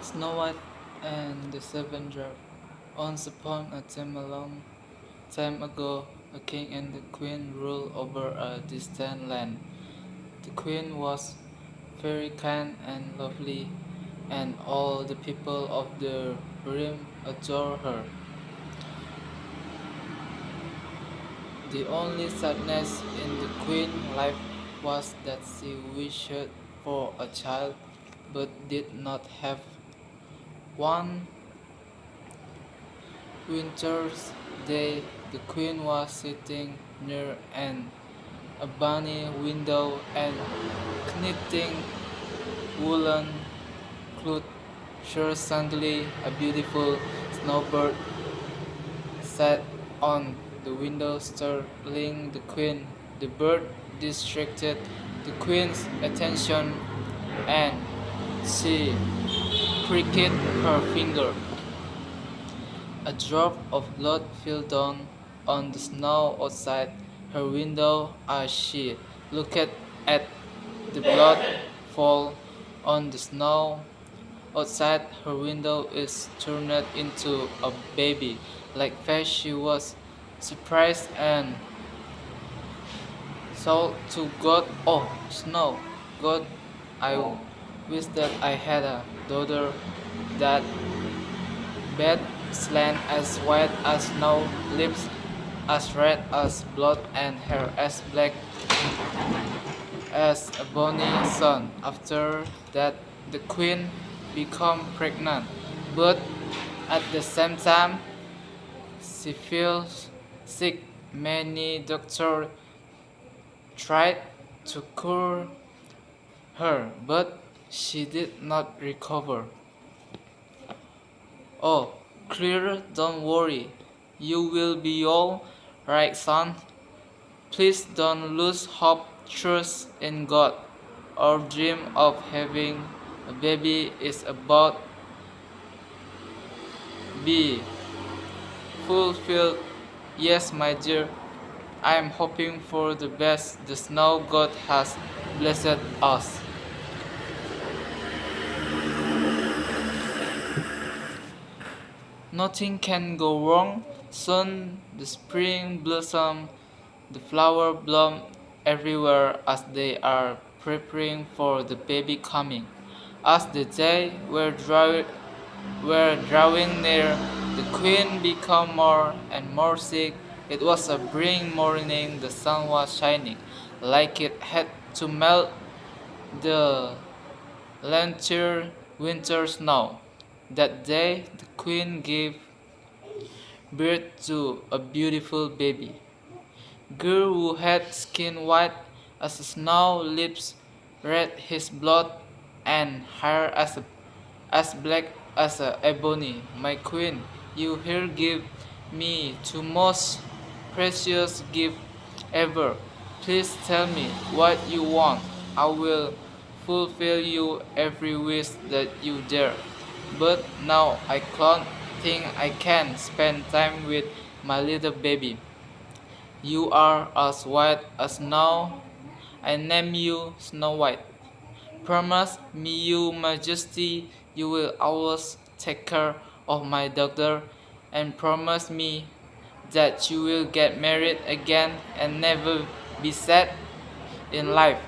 Snow White and the Seven Dwarfs. Once upon a time, a long time ago, a king and a queen ruled over a distant land. The queen was very kind and lovely, and all the people of the realm adored her. The only sadness in the queen's life was that she wished for a child but did not have one. Winter's day, the queen was sitting near an ebony window and knitting woolen cloth. Sure, suddenly a beautiful snowbird sat on the window, startling the queen. The bird distracted the queen's attention, and she pricked her finger. A drop of blood fell down on the snow outside her window as she looked at the blood fall on the snow outside her window. Is turned into a baby. Like face, she was surprised and said to God, "Oh, snow, God, I wish that I had a daughter that bed, slant as white as snow, lips as red as blood, and hair as black as a bonny sun." After that, the queen became pregnant, but at the same time, she feels sick. Many doctors tried to cure her, but she did not recover. "Oh, Claire, don't worry. You will be all right, son. Please don't lose hope. Trust in God. Our dream of having a baby is about be fulfilled. Yes, my dear. I am hoping for the best. The snow God has blessed us." Nothing can go wrong. Soon the spring blossom, the flower bloom everywhere as they are preparing for the baby coming. As the day were drawing near, the queen became more and more sick. It was a spring morning. The sun was shining like it had to melt the lantern winter snow. That day, the queen gave birth to a beautiful baby girl who had skin white as snow, lips red as blood, and hair as black as ebony. "My queen, you here give me the most precious gift ever. Please tell me what you want. I will fulfill you every wish that you dare. But now I can't think I can spend time with my little baby. You are as white as snow. I name you Snow White. Promise me, your majesty, you will always take care of my daughter, and promise me that you will get married again and never be sad in life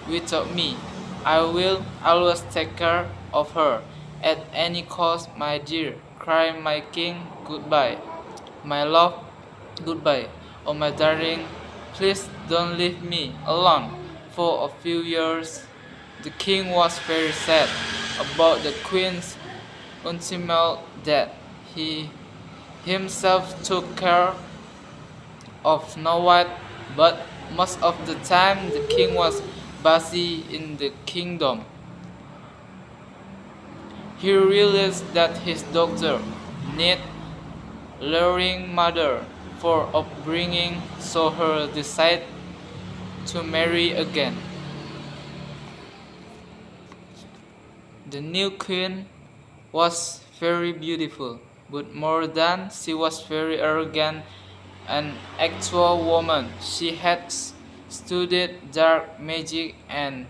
without me. I will always take care of her at any cost, my dear." Cried my king, "Goodbye, my love, goodbye. Oh, my darling, please don't leave me alone." For a few years, the king was very sad about the queen's ultimate death. He himself took care of Snow White, but most of the time the king was busy in the kingdom. He realized that his daughter needed luring mother for upbringing, so he decided to marry again. The new queen was very beautiful, but more than she was very arrogant, an actual woman. She had studied dark magic, and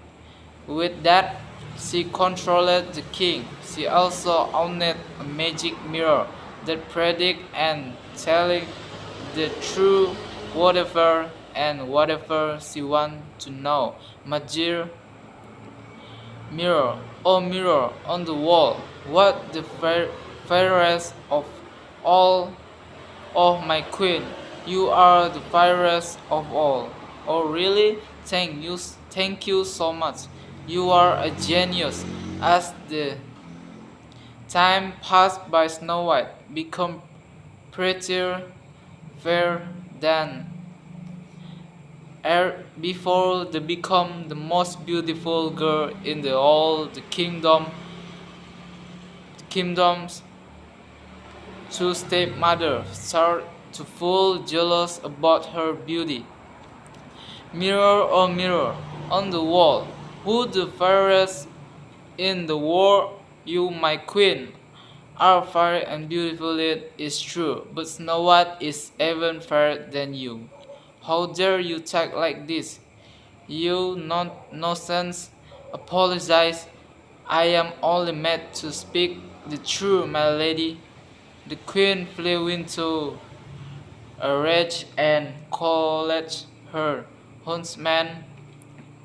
with that She controlled the king. She also owned a magic mirror that predicted and telling the truth whatever she wanted to know. Magic mirror, oh mirror on the wall, what the fairest of all. Oh my queen, you are the fairest of all. Oh really? Thank you so much. You are a genius. As the time passed by, Snow White became prettier, fair than before. They become the most beautiful girl in all the kingdoms. Two stepmother started to feel jealous about her beauty. Mirror, oh mirror on the wall, who the fairest in the world? You, my queen, are fair and beautiful. It is true, but Snow White is even fairer than you. How dare you talk like this? You nonsense. Apologize. I am only meant to speak the truth, my lady. The queen flew into a rage and called her huntsman,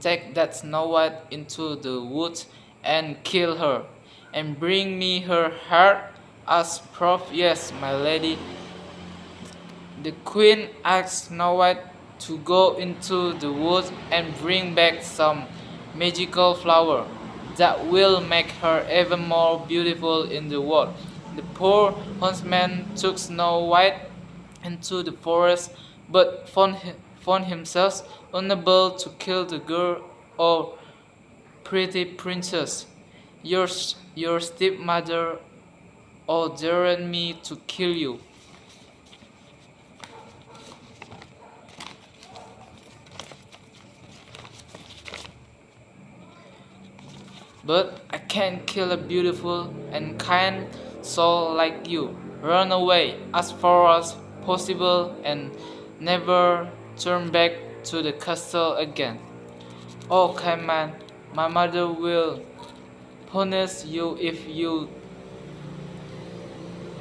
take that Snow White into the woods and kill her, and bring me her heart as proof. Yes, my lady. The queen asked Snow White to go into the woods and bring back some magical flower that will make her even more beautiful in the world. The poor huntsman took Snow White into the forest, but found himself unable to kill the girl. Oh, pretty princess, your stepmother ordered me to kill you. But I can't kill a beautiful and kind soul like you. Run away as far as possible and never turn back to the castle again. Oh, kind man, my mother will punish you if you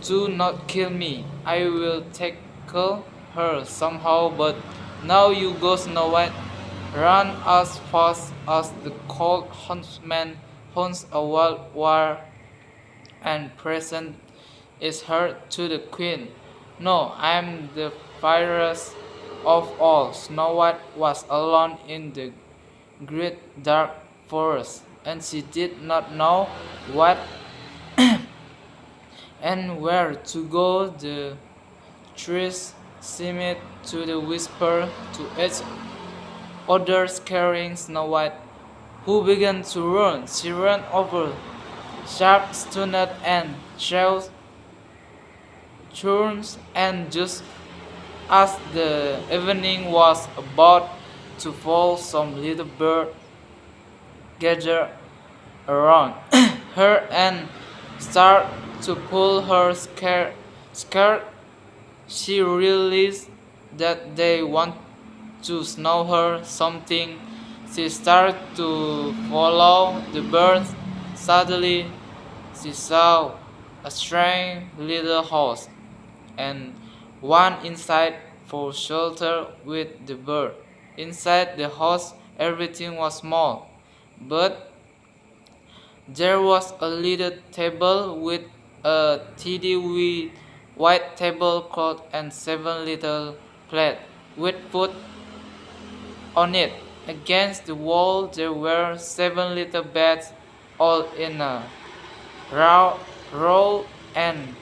do not kill me. I will tackle her somehow, but now you go, Snow White. Run as fast as the cold huntsman hunts a wild boar and present is heard to the queen. No, I am the fairest of all. Snow White was alone in the great dark forest, and she did not know what and where to go. The trees seemed to whisper to each other, scaring Snow White, who began to run. She ran over sharp stones and shells, thorns, and just as the evening was about to fall, some little bird gathered around her and started to pull her skirt. She realized that they want to snow her something. She started to follow the birds. Suddenly, she saw a strange little house and one inside for shelter with the bird. Inside the house, everything was small, but there was a little table with a tidy white tablecloth and 7 little plates with food on it. Against the wall there were 7 little beds, all in a row and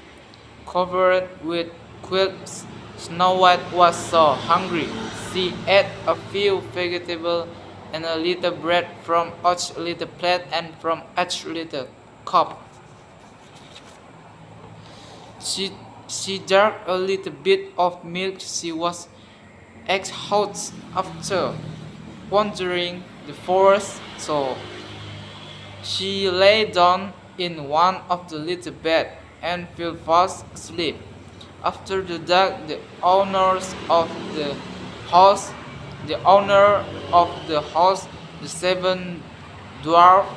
covered with quilts. Snow White was so hungry. She ate a few vegetables and a little bread from each little plate and from each little cup. She drank a little bit of milk. She was exhausted after wandering the forest, so she lay down in one of the little beds and fell fast asleep. After the dark, the owner of the house, the 7 dwarfs,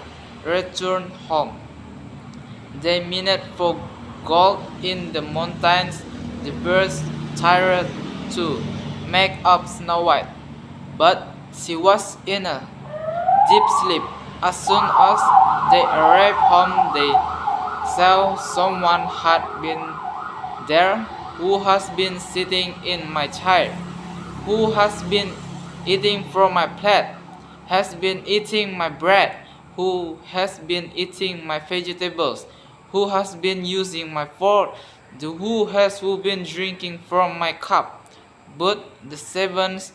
returned home. They mined for gold in the mountains. The birds tried to make up Snow White, but she was in a deep sleep. As soon as they arrived home, they saw someone had been there. Who has been sitting in my chair? Who has been eating from my plate? Has been eating my bread? Who has been eating my vegetables? Who has been using my fork? Who been drinking from my cup? But the seventh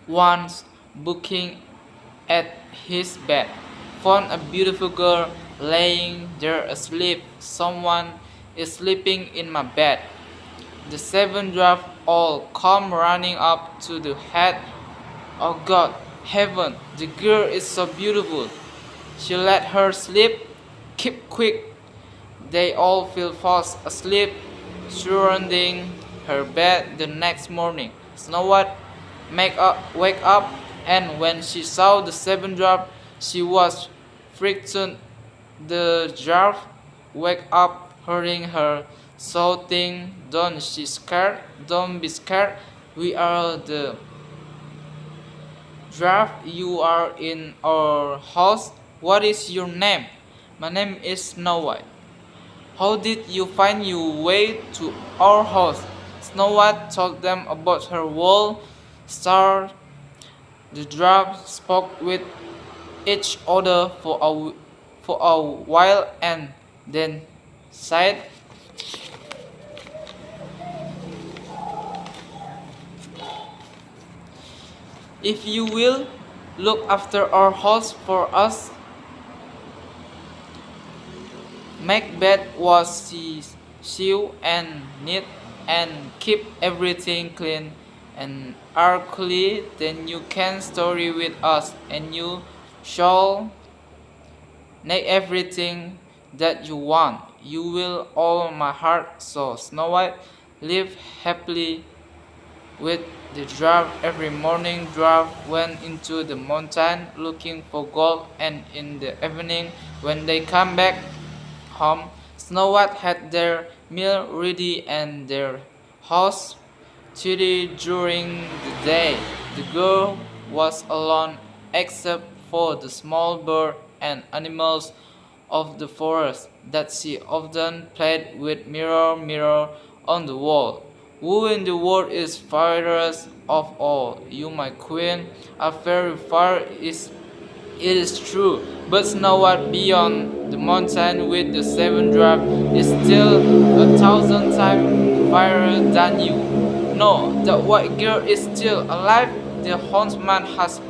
once looking at his bed, found a beautiful girl laying there asleep. Someone is sleeping in my bed. The seven dwarfs all come running up to the head. Oh God, heaven, the girl is so beautiful. She let her sleep. Keep quick. They all fell fast asleep surrounding her bed the next morning. Snow White wake up, and when she saw the seven dwarfs, she was frightened. The dwarf wake up, hearing her, shouting, don't be scared. We are the dwarf. You are in our house. What is your name? My name is Snow White. How did you find your way to our house? Snow White told them about her world star. The dwarves spoke with each other for a while and then said, if you will look after our house for us, Macbeth was sew and neat and keep everything clean and orderly, then you can story with us and you shall make everything that you want. You will all my heart. So Snow White lived happily with the dwarf. Every morning dwarf went into the mountain looking for gold, and in the evening when they come back home, Snow White had their meal ready and their house tidy during the day. The girl was alone except for the small birds and animals of the forest that she often played with. Mirror, mirror on the wall, who in the world is fairest of all? You, my queen, are very fair, it is true, but Snow White beyond the mountain with the seven dwarfs is still 1,000 times fairer than you. No, the white girl is still alive. The huntsman has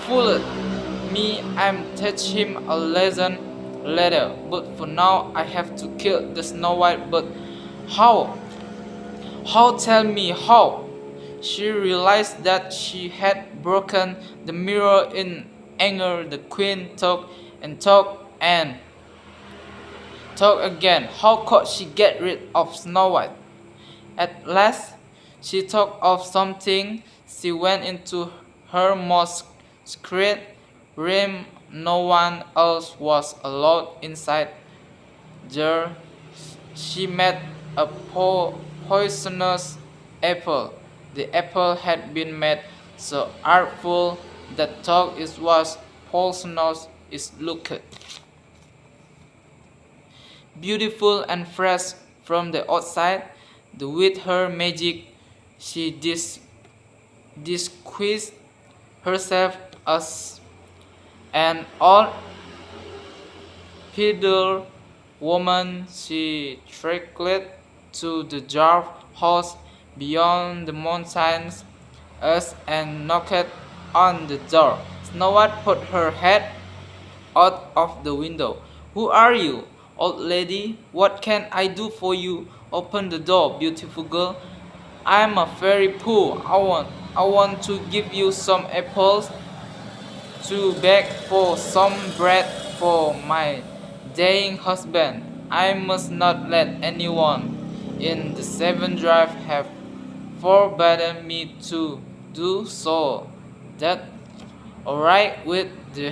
fooled me. I'm teach him a lesson later, but for now I have to kill the Snow White. But how? How? Tell me how? She realized that she had broken the mirror in anger. The queen talked and talked and talked again. How could she get rid of Snow White? At last, she thought of something. She went into her most secret room. No one else was allowed inside there. She made a poisonous apple. The apple had been made so artful that though it was poisonous, it looked beautiful and fresh from the outside. With her magic, she disguised herself as an old peddler woman. She trekked to the dwarf house beyond the mountains and knocked on the door. Snow White put her head out of the window. Who are you, old lady? What can I do for you? Open the door, beautiful girl. I am a very poor. I want to give you some apples to beg for some bread for my dying husband. I must not let anyone in the seven drive have forbidden me to do so. That alright with the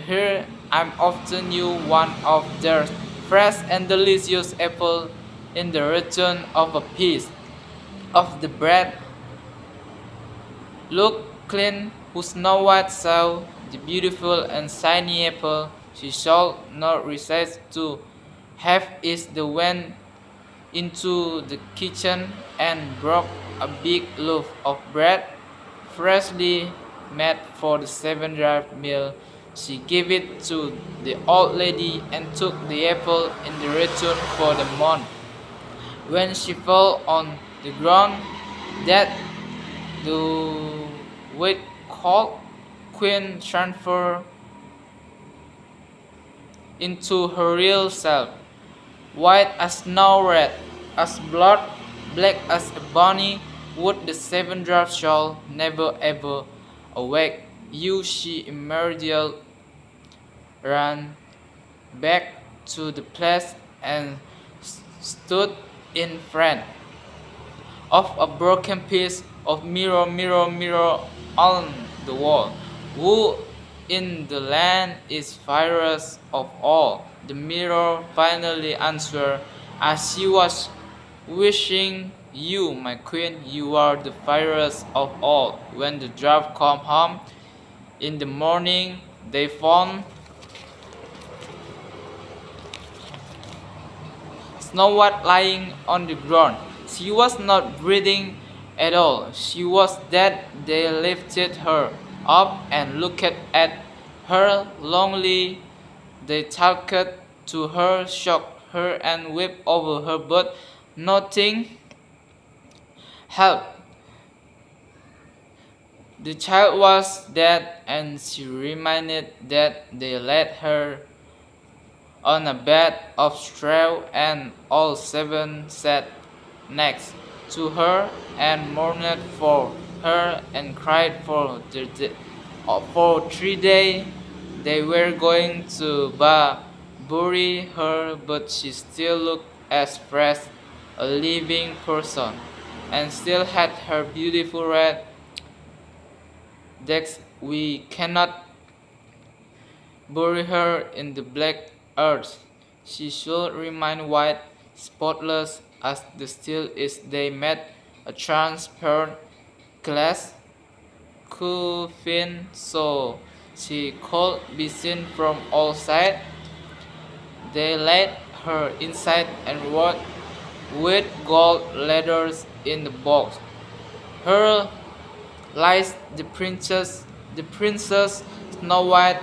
I'm often you one of their fresh and delicious apple in the return of a piece of the bread. Look, clean, who Snow White saw the beautiful and shiny apple, she should not resist to have it. They went into the kitchen and broke a big loaf of bread, freshly made for the 7-year meal. She gave it to the old lady and took the apple in the return for the month. When she fell on the ground, that the weight called Queen transferred into her real self, white as snow, red as blood, black as ebony. Would the 7 dwarfs shall never ever awake you? She immediately ran back to the place and stood in front of a broken piece of mirror, mirror, mirror on the wall. Who in the land is fairest of all? The mirror finally answered, as she was wishing, you, my queen, you are the fairest of all. When the dwarf come home in the morning, they found Snow White lying on the ground. She was not breathing at all. She was dead. They lifted her up and looked at her longingly. They talked to her, shocked her, and wept over her, but nothing helped. The child was dead, and she reminded that they laid her on a bed of straw, and all 7 sat next to her and mourned for her and cried for 3 days. They were going to bury her, but she still looked as fresh a living person, and still had her beautiful red decks. We cannot bury her in the black earth. She should remain white, spotless as the steel is. They made a transparent glass coffin so she could be seen from all sides. They laid her inside and wrote with gold letters in the box, "Her lies the princess Snow White."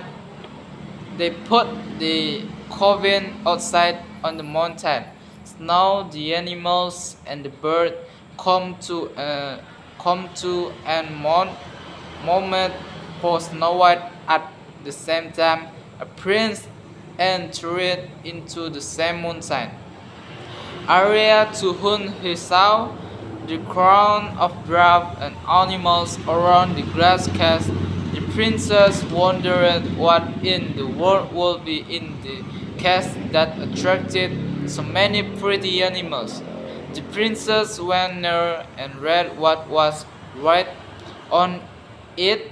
They put the coffin outside on the mountain. Now the animals and the birds come to and moment for Snow White. At the same time, a prince entered into the same mountain area, to whom he saw the crown of dwarfs and animals around the glass case. The princess wondered what in the world would be in the case that attracted so many pretty animals. The princess went near and read what was right on it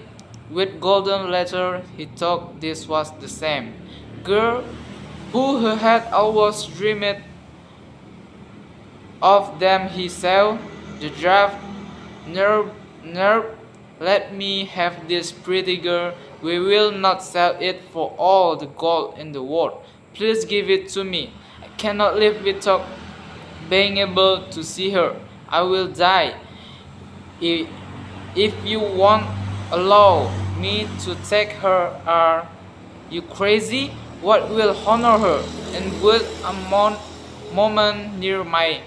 with golden letters. He thought this was the same girl who he had always dreamed of them. He saw the dwarf. Nerve, let me have this pretty girl. We will not sell it for all the gold in the world. Please give it to me. I cannot live without being able to see her. I will die if you won't allow me to take her. Are you crazy? What will honor her? And with a moment near my